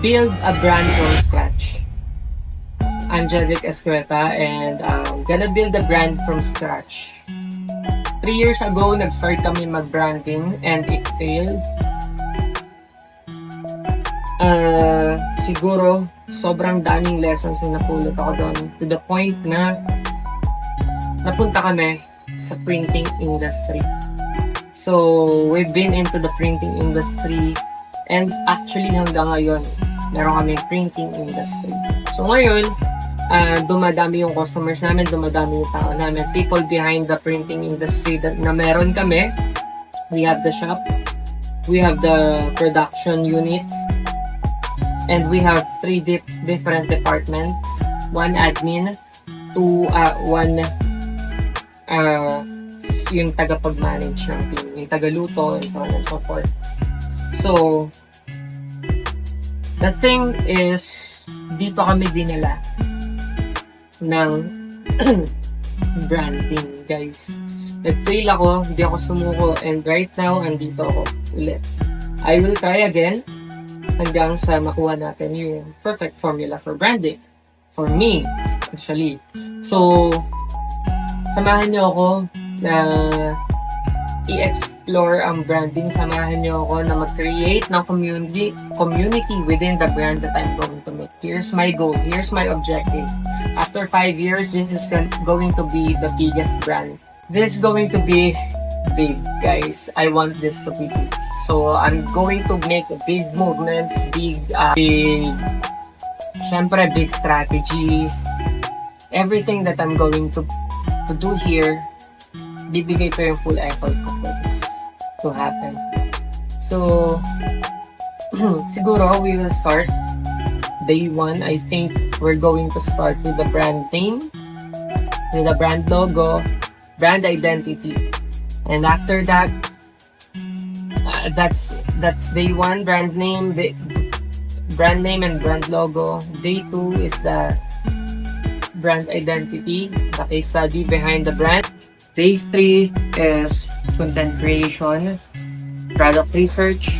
build a brand from scratch. I'm Jedrick Escueta and gonna build a brand from scratch. 3 years ago, nag-start kami mag-branding and it failed. Siguro, sobrang daming lessons na napulot ako doon to the point na napunta kami sa printing industry. So, we've been into the printing industry and actually hanggang ngayon, meron kami printing industry. So ngayon, dumadami yung customers namin, dumadami yung tao namin. People behind the printing industry na meron kami. We have the shop, we have the production unit, and we have 3 different departments. 1 admin, 2, yung tagapag-manage ng team, yung tagaluto, and so on and so forth. So, the thing is, dito kami dinala ng branding, guys. Nag-fail ako, hindi ako sumuko, and right now, andito ako ulit. I will try again hanggang sa makuha natin yung perfect formula for branding. For me, actually. So, samahan niyo ako na i-explore ang branding. Samahan niyo ako na mag-create ng community within the brand that I'm going to make. Here's my goal. Here's my objective. After 5 years, this is going to be the biggest brand. This is going to be big, guys. I want this to be big. So, I'm going to make big movements, syempre, big strategies. Everything that I'm going to do here, bibigay ko yung full effort ko for this to happen. So, siguro we will start day 1. I think we're going to start with the brand name, with the brand logo, brand identity. And after that, that's day 1, brand name and brand logo. Day 2 is the brand identity, the case study behind the brand. Day 3 is content creation, product research,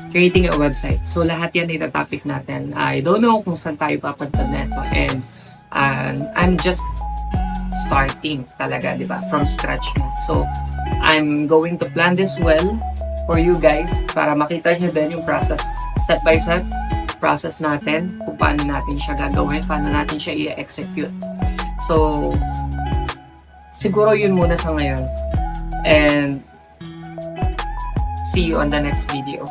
creating a website. So lahat yan ita-topic natin. I don't know kung saan tayo papunta neto, and I'm just starting talaga, di ba? From scratch na. So I'm going to plan this well for you guys para makita nyo din yung process, step by step process natin, kung paano natin siya gagawin, paano natin siya i-execute. So, siguro yun muna sa ngayon. And see you on the next video.